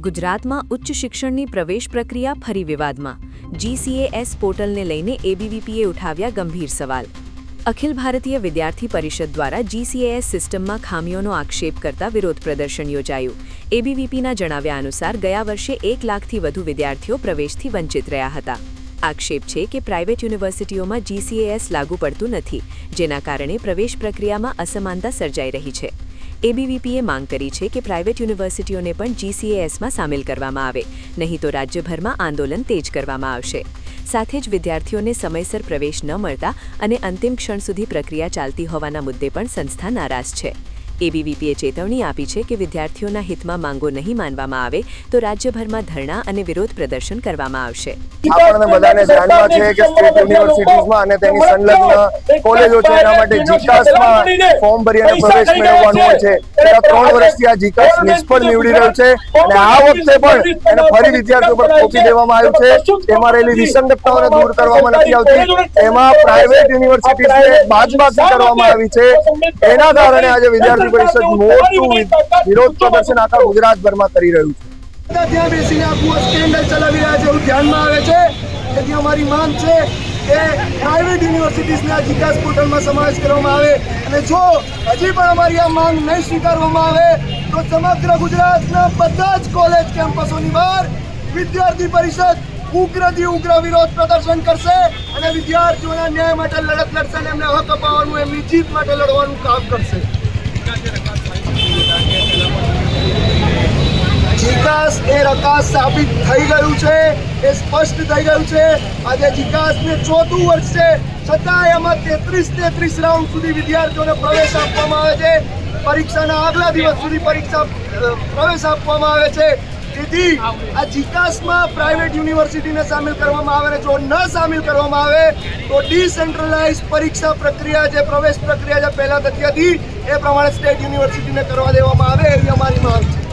ગુજરાતમાં ઉચ્ચ શિક્ષણની પ્રવેશ પ્રક્રિયા ફરી વિવાદમાં। GCAS પોર્ટલને લઈને ABVPએ ઉઠાવ્યા ગંભીર સવાલ। અખિલ ભારતીય વિદ્યાર્થી પરિષદ દ્વારા GCAS સિસ્ટમમાં ખામીઓનો આક્ષેપ કરતા વિરોધ પ્રદર્શન યોજાયું। ABVPના જણાવ્યા અનુસાર ગયા વર્ષે 1 લાખથી વધુ વિદ્યાર્થીઓ પ્રવેશથી વંચિત રહ્યા હતા। આક્ષેપ છે કે પ્રાઇવેટ યુનિવર્સિટીઓમાં GCAS લાગુ પડતું નથી, જેના કારણે પ્રવેશ પ્રક્રિયામાં અસમાનતા સર્જાઈ રહી છે। ABVPએ માંગ કરી છે કે પ્રાઇવેટ યુનિવર્સિટીઓને પણ GCASમાં સામેલ કરવામાં આવે, નહીં તો રાજ્યભરમાં આંદોલન તેજ કરવામાં આવશે। સાથે જ વિદ્યાર્થીઓને સમયસર પ્રવેશ ન મળતા અને અંતિમ ક્ષણ સુધી પ્રક્રિયા ચાલતી હોવાના મુદ્દે પણ સંસ્થા નારાજ છે। ABVPએ ચેતવણી આપી છે કે વિદ્યાર્થીઓના હિતમાં માંગો નહીં માનવામાં આવે તો રાજ્યભરમાં ધરણા અને વિરોધ પ્રદર્શન કરવામાં આવશે। આપણને બધાને ધ્યાનમાં છે કે સ્ટેટ યુનિવર્સિટીઝમાં અને તેની સંલગ્ન કોલેજો છે એના માટે જીકાસમાં ફોર્મ ભરી અને પ્રવેશ મેળવવાનું હોય છે। છેલ્લા 3 વર્ષથી આ જીકાસ નિષ્ફળ નીવડી રહ્યું છે અને આ વખતે પણ એને ફરી વિદ્યાર્થીઓ પર થોપી દેવામાં આવ્યું છે। તેમાં રહેલી વિસંગતતાઓને દૂર કરવામાં નથી આવતી, એમાં પ્રાઇવેટ યુનિવર્સિટીઝને બાદબાકી કરવામાં આવી છે। એના કારણે આજે વિદ્યાર્થી પરિષદ મોટું વિરોધ પ્રદર્શન આખા ગુજરાતભરમાં કરી રહ્યું છે। ત્યાં બેસીને આખું સ્કેન્ડલ ચલાવી રહ્યા છે એવું ધ્યાનમાં આવે છે। તેથી અમારી માંગ છે કે પ્રાઇવેટ યુનિવર્સિટીઝને આ જીકાસ પોર્ટલમાં સમાવેશ કરવામાં આવે અને જો હજી પણ અમારી આ માંગ નહીં સ્વીકારવામાં આવે તો સમગ્ર ગુજરાતના બધા જ કોલેજ કેમ્પસોની બહાર વિદ્યાર્થી પરિષદ ઉગ્રથી ઉગ્ર વિરોધ પ્રદર્શન કરશે અને વિદ્યાર્થીઓના ન્યાય માટે લડત લડશે અને એમને હક અપાવવાનું, એમની જીત માટે લડવાનું કામ કરશે। જીકાસ એ રકાસ સાબિત થઈ ગયું છે, એ સ્પષ્ટ થઈ ગયું છે। આજે જીકાસને 4થું વર્ષ છે, છતાંય એમાં 33 રાઉન્ડ સુધી વિદ્યાર્થીઓને પ્રવેશ આપવામાં આવે છે। પરીક્ષાના આગલા દિવસ સુધી પ્રવેશ આપવામાં આવે છે। તેથી આ જીકાસમાં પ્રાઇવેટ યુનિવર્સિટીને સામેલ કરવામાં આવે અને જો ન સામેલ કરવામાં આવે તો ડિસેન્ટ્રલાઇઝ પરીક્ષા પ્રક્રિયા, જે પ્રવેશ પ્રક્રિયા જે પહેલા થતી હતી એ પ્રમાણે સ્ટેટ યુનિવર્સિટીને કરવા દેવામાં આવે, એવી અમારી માંગ છે।